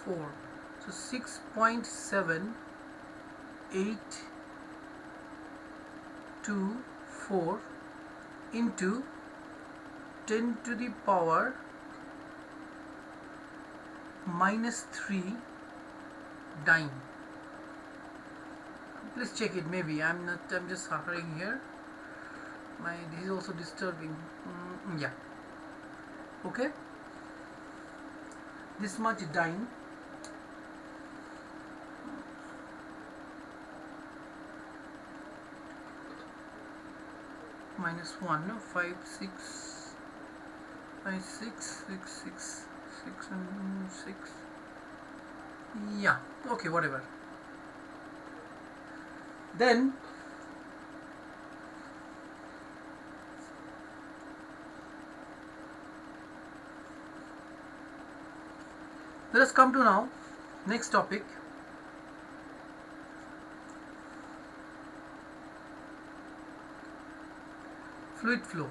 4. So 6.7824 into 10 to the power minus 3 dyne. Please check it. Maybe I'm just hurrying here. This is also disturbing. Yeah. Okay. This much dyne. Minus 1, no? 5, 6, 5, 6, 6, 6, 6 and 6. Yeah, okay, whatever. Then let us come to now next topic. fluid flow?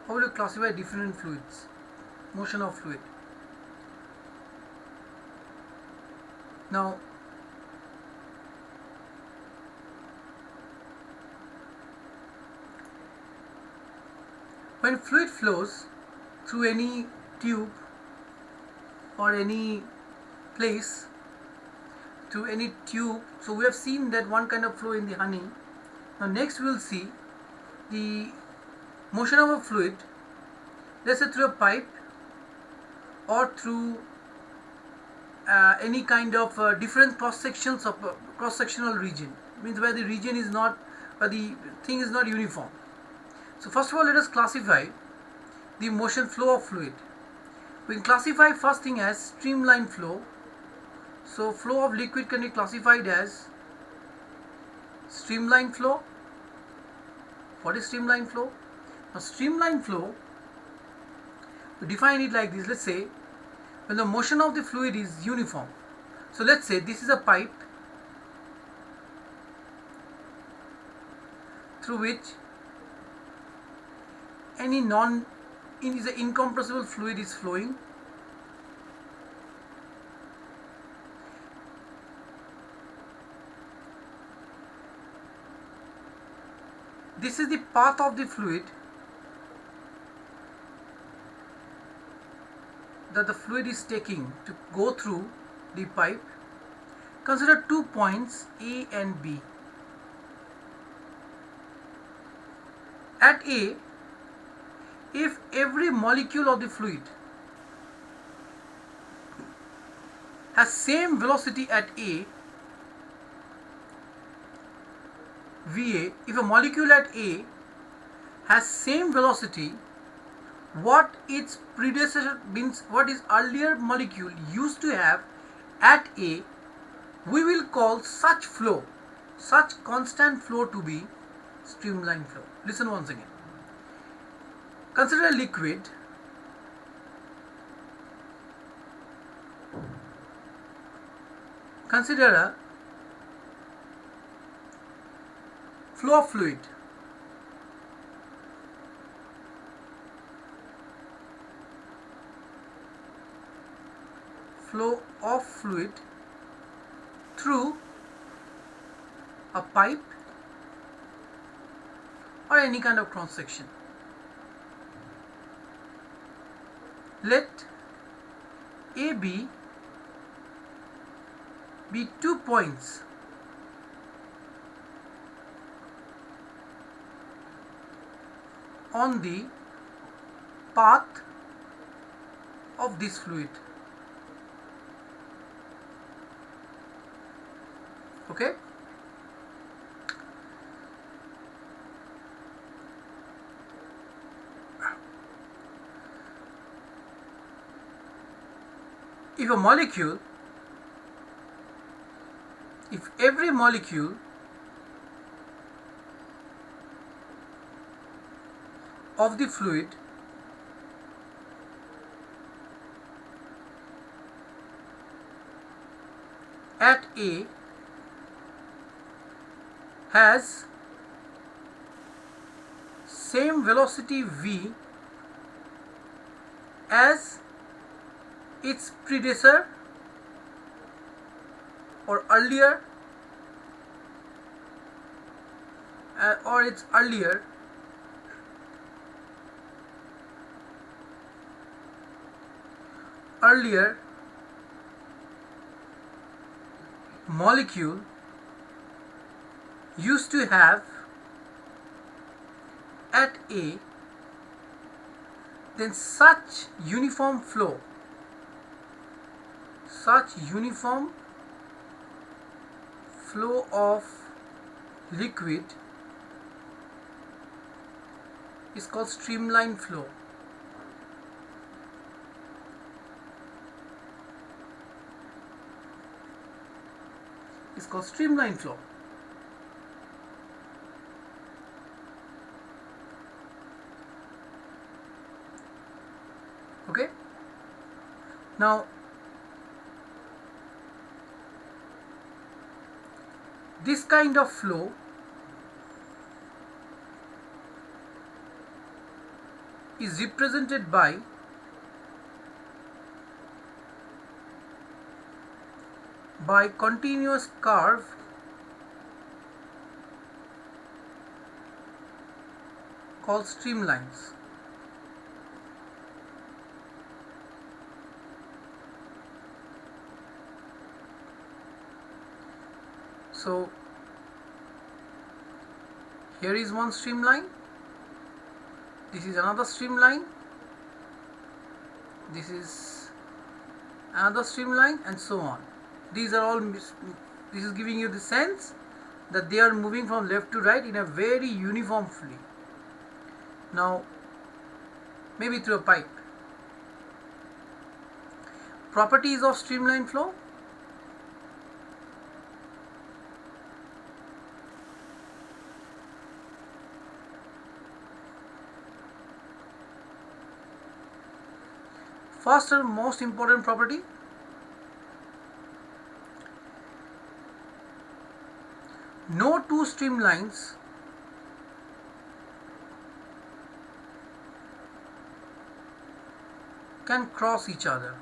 How will you classify different fluids? Motion of fluid. Now, when fluid flows through any tube or any place, through any tube, so we have seen that one kind of flow in the honey. Now next we will see the motion of a fluid, let's say through a pipe or through any kind of different cross-sections of cross-sectional region, means where the region is not, where the thing is not uniform. So first of all, let us classify the motion flow of fluid. We can classify first thing as streamline flow. So flow of liquid can be classified as streamline flow. What is streamline flow? Now streamline flow, we define it like this. Let's say when the motion of the fluid is uniform. So let's say this is a pipe through which any incompressible fluid is flowing. This is the path of the fluid that the fluid is taking to go through the pipe. Consider 2 points A and B. At A, if every molecule of the fluid has same velocity at A, VA, if a molecule at A has same velocity what its predecessor, means what its earlier molecule used to have at A, we will call such flow, such constant flow to be streamline flow. Listen once again. Consider a liquid consider a flow of fluid. Flow of fluid through a pipe or any kind of cross section. Let AB be 2 points on the path of this fluid. Okay? If a molecule, if every molecule of the fluid at A has same velocity V as its predecessor or earlier or its earlier molecule used to have at A, then such uniform flow of liquid is called streamline flow. It's called streamline flow. Okay? Now, this kind of flow is represented by continuous curve called streamlines. So here is one streamline, this is another streamline, this is another streamline, and so on. These are all, this is giving you the sense that they are moving from left to right in a very uniformly. Now maybe through a pipe. Properties of streamline flow. First and most important property, no two streamlines can cross each other.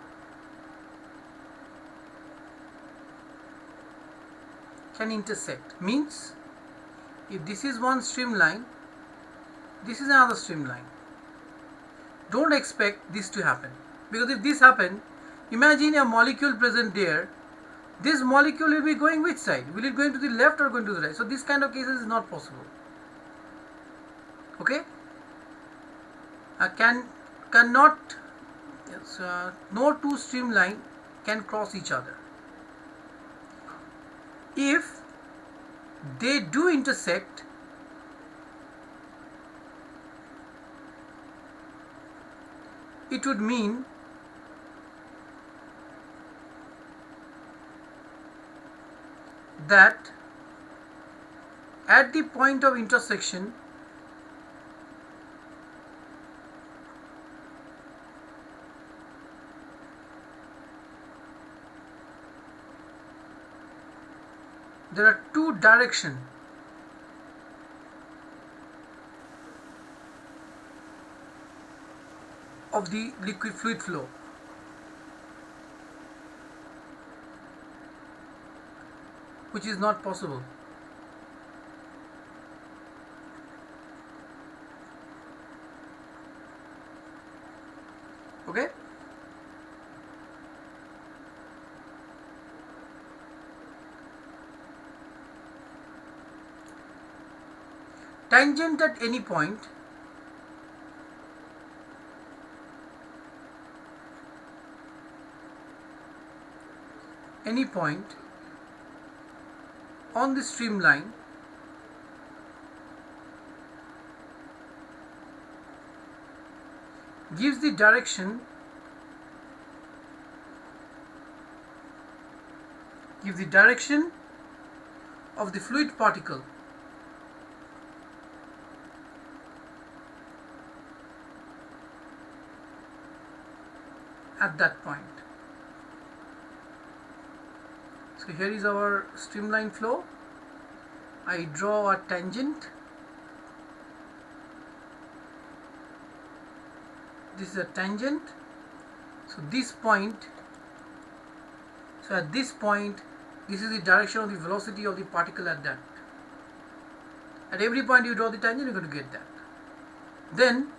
Can intersect means if this is one streamline, this is another streamline. Don't expect this to happen, because if this happened, imagine a molecule present there. This molecule will be going which side? Will it going to the left or going to the right? So this kind of cases is not possible. Okay? Cannot. Yes, no two streamline can cross each other. If they do intersect, it would mean that at the point of intersection there are two directions of the liquid fluid flow. Which is not possible. Okay? Tangent at any point on the streamline gives the direction of the fluid particle at that point. So here is our streamline flow. I draw a tangent. This is a tangent. So this point, so at this point, this is the direction of the velocity of the particle at that. At every point you draw the tangent, you're going to get that. Then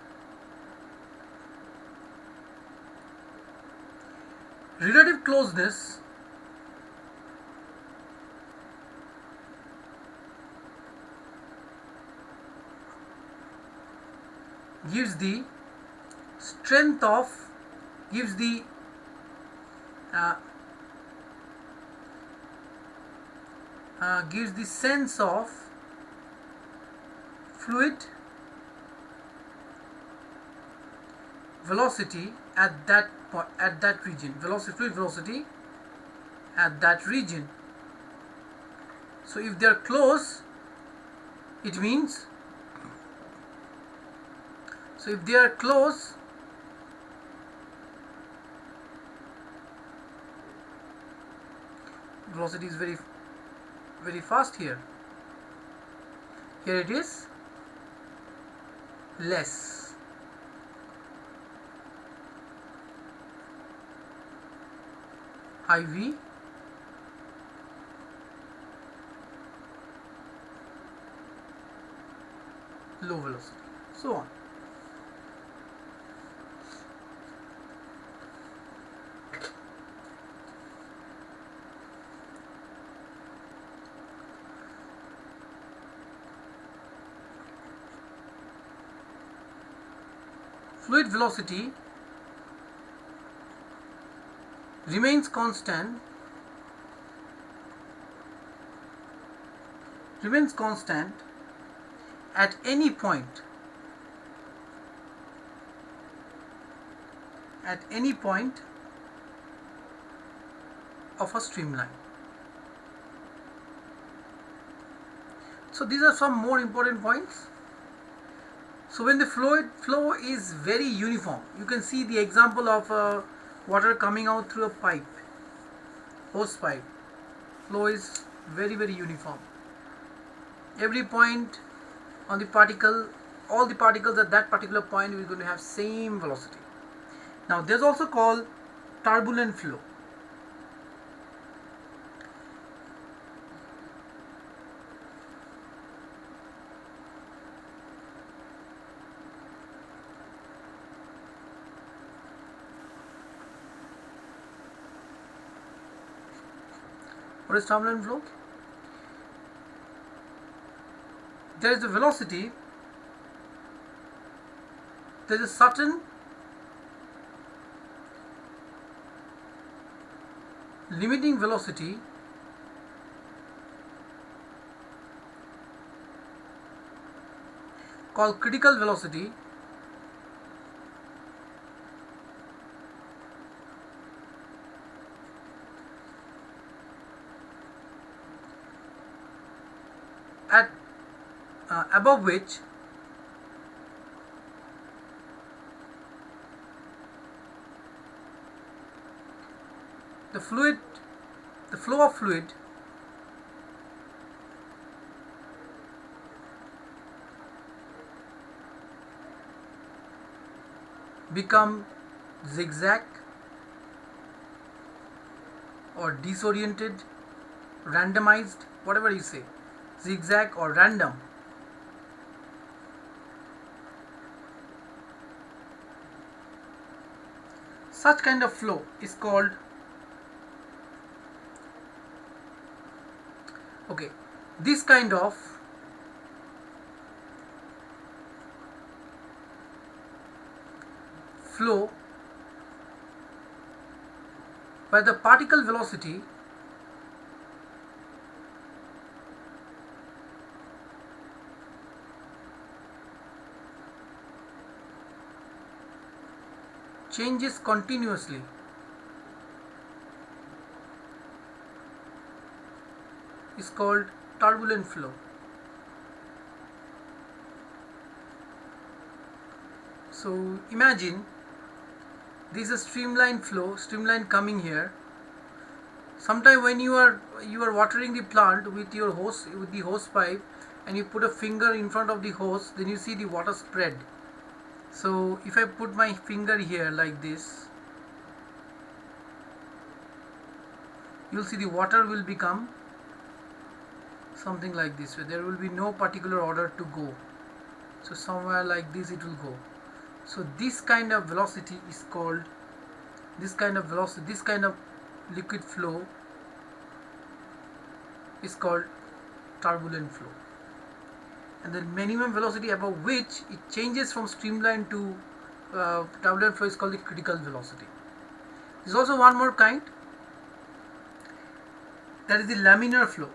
relative closeness gives the strength of, gives the sense of fluid velocity at that region, fluid velocity at that region. So if they are close, it means, so if they are close, velocity is very fast here. Here it is less. High V, low velocity, so on. Fluid velocity remains constant at any point of a streamline. So these are some more important points. So when the flow is very uniform, you can see the example of water coming out through a pipe, hose pipe. Flow is very uniform. Every point on the particle, all the particles at that particular point we're going to have same velocity. Now there's also called turbulent flow. What is turbulent flow? There is a velocity, there is a certain limiting velocity called critical velocity, at above which the flow of fluid become zigzag or disoriented, randomized, whatever you say, zigzag or random. Such kind of flow is called, okay, this kind of flow where the particle velocity changes continuously is called turbulent flow. So imagine this is a streamline flow, streamline coming here. Sometime when you are watering the plant with your hose, with the hose pipe, and you put a finger in front of the hose, then you see the water spread. So if I put my finger here like this, you will see the water will become something like this, where there will be no particular order to go. So somewhere like this it will go. So this kind of velocity is called, this kind of liquid flow is called turbulent flow. And the minimum velocity above which it changes from streamline to turbulent flow is called the critical velocity. There is also one more kind, that is the laminar flow.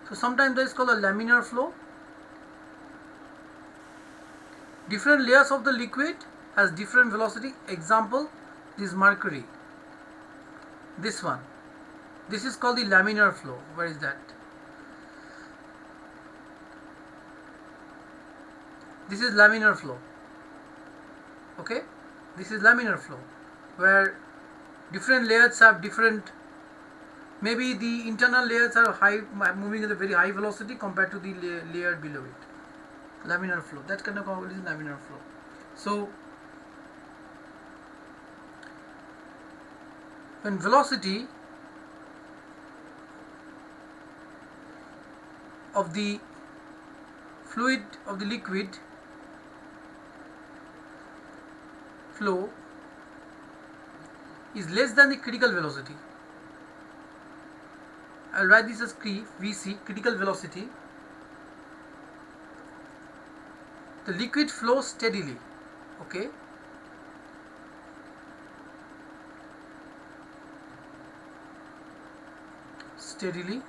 So sometimes that is called a laminar flow. Different layers of the liquid has different velocity. Example, this mercury, this one, this is called the laminar flow. Where is that? This is laminar flow. Okay, this is laminar flow. where different layers have different, maybe the internal layers are high, moving at a very high velocity compared to the layer below it. Laminar flow, that kind of is laminar flow. So when velocity of the fluid, of the liquid flow is less than the critical velocity, I'll write this as Vc, critical velocity, the liquid flows steadily. Okay, steadily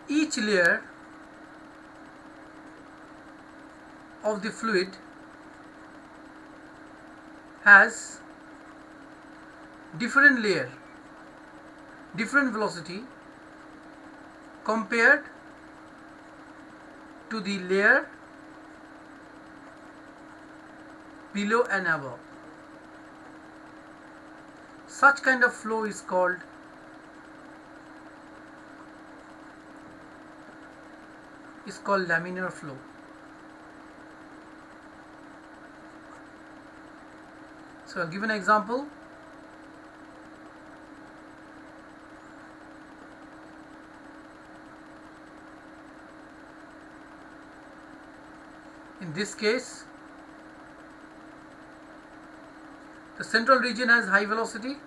each layer of the fluid has different layer, different velocity compared to the layer below and above. Such kind of flow is called laminar flow. So I'll give an example. In this case, the central region has high velocity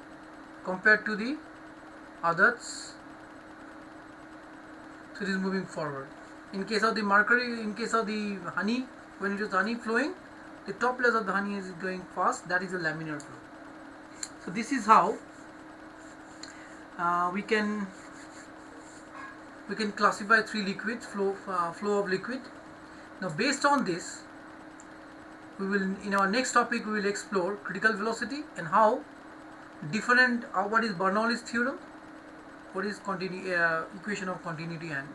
compared to the others, so it is moving forward. In case of the mercury, in case of the honey, when it is honey flowing, the top layers of the honey is going fast, that is a laminar flow. So this is how we can classify three liquids, flow of liquid. Now based on this, we will, in our next topic, we will explore critical velocity and how different, what is Bernoulli's theorem, what is equation of continuity, and